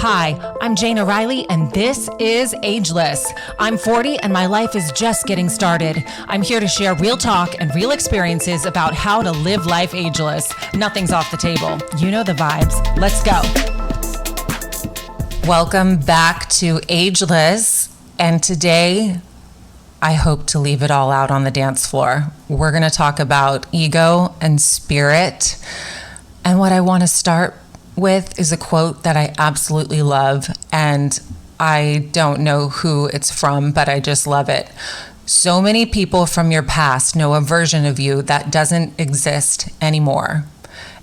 Hi, I'm Jana Riley, and this is Ageless. I'm 40, and my life is just getting started. I'm here to share real talk and real experiences about how to live life ageless. Nothing's off the table. You know the vibes. Let's go. Welcome back to Ageless, and today I hope to leave it all out on the dance floor. We're going to talk about ego and spirit, and what I want to start with is a quote that I absolutely love, and I don't know who it's from, but I just love it. So many people from your past know a version of you that doesn't exist anymore.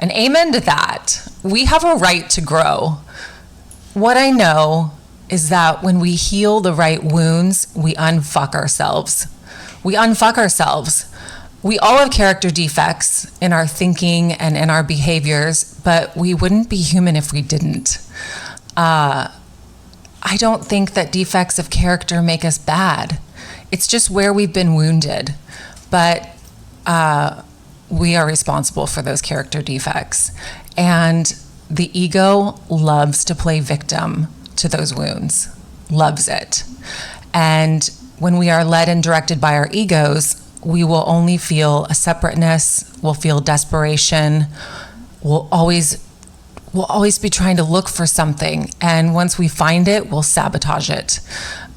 And amen to that. We have a right to grow. What I know is that when we heal the right wounds, we unfuck ourselves. We unfuck ourselves. We all have character defects in our thinking and in our behaviors, but we wouldn't be human if we didn't. I don't think that defects of character make us bad. It's just where we've been wounded. But we are responsible for those character defects. And the ego loves to play victim to those wounds, loves it. And when we are led and directed by our egos, we will only feel a separateness, we'll feel desperation, we'll always be trying to look for something. And once we find it, we'll sabotage it.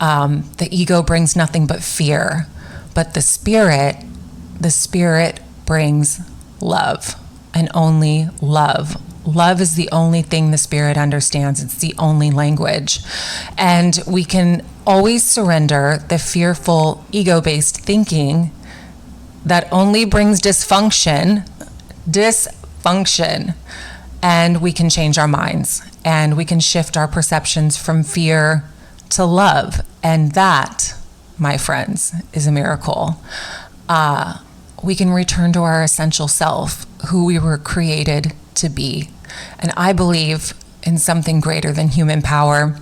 The ego brings nothing but fear, but the spirit brings love, and only love. Love is the only thing the spirit understands. It's the only language. And we can always surrender the fearful ego-based thinking that only brings dysfunction, and we can change our minds, and we can shift our perceptions from fear to love. And that, my friends, is a miracle. We can return to our essential self, who we were created to be. And I believe in something greater than human power.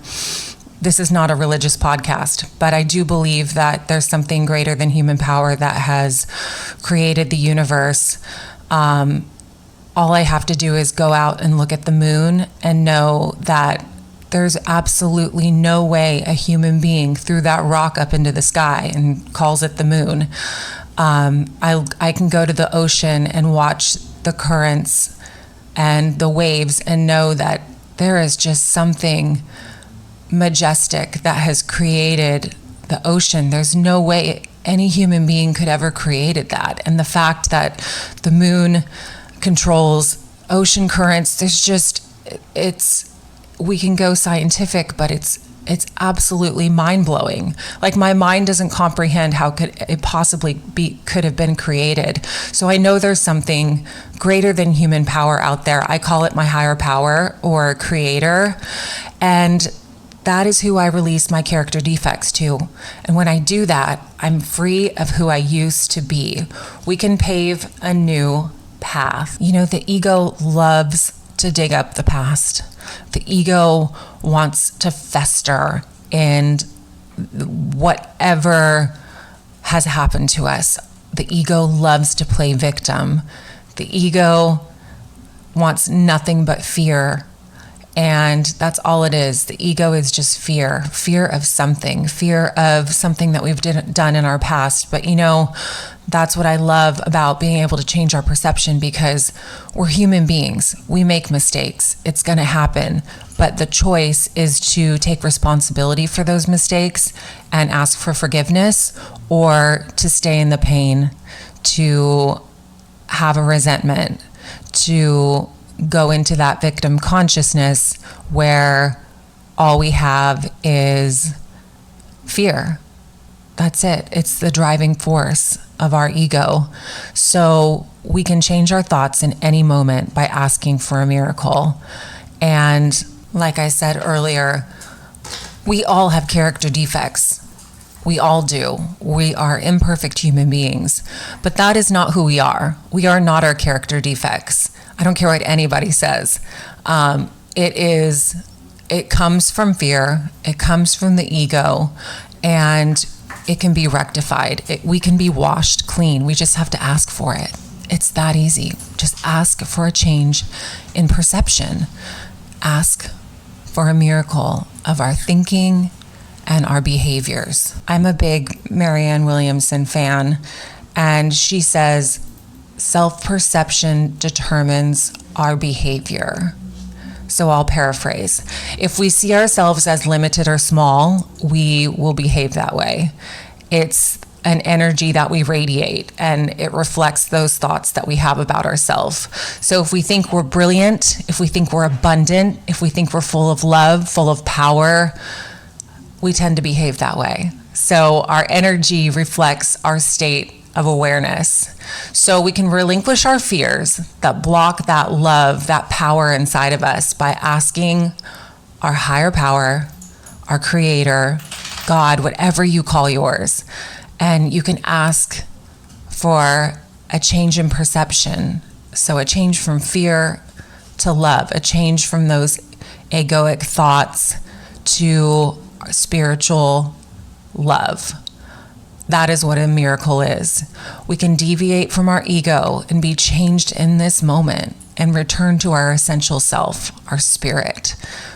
This is not a religious podcast, but I do believe that there's something greater than human power that has created the universe. All I have to do is go out and look at the moon and know that there's absolutely no way a human being threw that rock up into the sky and calls it the moon. I can go to the ocean and watch the currents and the waves and know that there is just something majestic that has created the ocean. There's no way any human being could ever created that. And the fact that the moon controls ocean currents, we can go scientific, but it's absolutely mind-blowing. Like, my mind doesn't comprehend how could it possibly could have been created. So I know there's something greater than human power out there. I call it my higher power or creator. And that is who I release my character defects to. And when I do that, I'm free of who I used to be. We can pave a new path. You know, the ego loves to dig up the past. The ego wants to fester in whatever has happened to us. The ego loves to play victim. The ego wants nothing but fear. And that's all it is. The ego is just fear of something that we've done in our past. But you know, that's what I love about being able to change our perception, because we're human beings. We make mistakes. It's going to happen. But the choice is to take responsibility for those mistakes and ask for forgiveness, or to stay in the pain, to have a resentment, to go into that victim consciousness where all we have is fear. That's it. It's the driving force of our ego. So we can change our thoughts in any moment by asking for a miracle. And like I said earlier, we all have character defects. We all do. We are imperfect human beings, but that is not who we are. We are not our character defects. I don't care what anybody says. It comes from fear. It comes from the ego, and it can be rectified. We can be washed clean. We just have to ask for it. It's that easy. Just ask for a change in perception. Ask for a miracle of our thinking and our behaviors. I'm a big Marianne Williamson fan, and she says, self-perception determines our behavior. So I'll paraphrase. If we see ourselves as limited or small, we will behave that way. It's an energy that we radiate, and it reflects those thoughts that we have about ourselves. So if we think we're brilliant, if we think we're abundant, if we think we're full of love, full of power, we tend to behave that way. So our energy reflects our state of awareness. So we can relinquish our fears that block that love, that power inside of us by asking our higher power, our creator, God, whatever you call yours. And you can ask for a change in perception. So a change from fear to love, a change from those egoic thoughts to spiritual love. That is what a miracle is. We can deviate from our ego and be changed in this moment and return to our essential self, our spirit,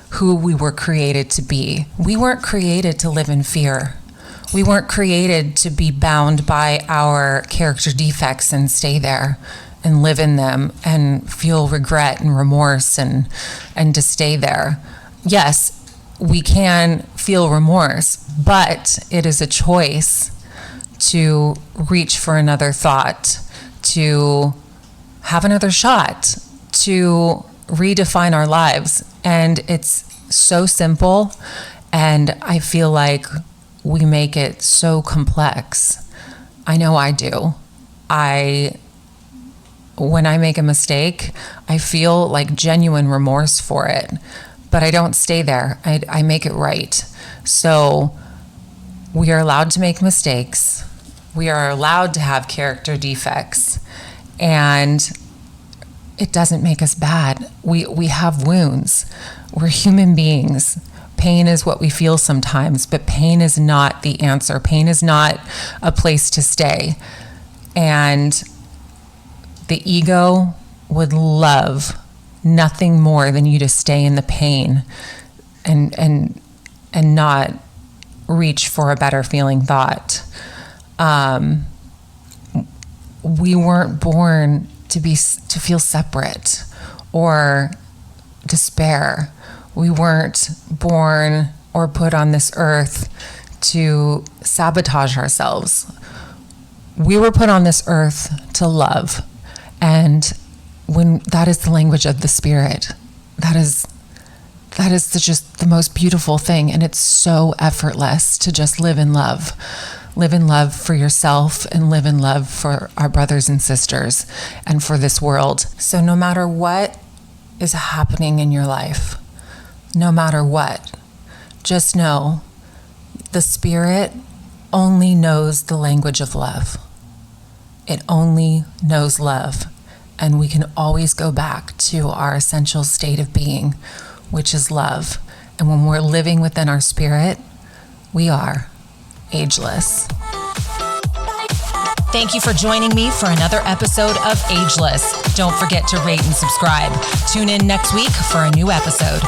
who we were created to be. We weren't created to live in fear. We weren't created to be bound by our character defects and stay there and live in them and feel regret and remorse and to stay there. Yes, we can feel remorse, but it is a choice to reach for another thought, to have another shot, to redefine our lives. And it's so simple, and I feel like we make it so complex. I know I do. When I make a mistake, I feel like genuine remorse for it, but I don't stay there. I make it right. So we are allowed to make mistakes. We are allowed to have character defects, and it doesn't make us bad. We have wounds. We're human beings. Pain is what we feel sometimes, but pain is not the answer. Pain is not a place to stay. And the ego would love nothing more than you to stay in the pain and not reach for a better feeling thought. We weren't born to feel separate or despair. We weren't born or put on this earth to sabotage ourselves. We were put on this earth to love. And when that is the language of the spirit, that is just the most beautiful thing. And it's so effortless to just live in love. Live in love for yourself and live in love for our brothers and sisters and for this world. So no matter what is happening in your life, no matter what, just know the spirit only knows the language of love. It only knows love. And we can always go back to our essential state of being, which is love. And when we're living within our spirit, we are ageless. Thank you for joining me for another episode of Ageless. Don't forget to rate and subscribe. Tune in next week for a new episode.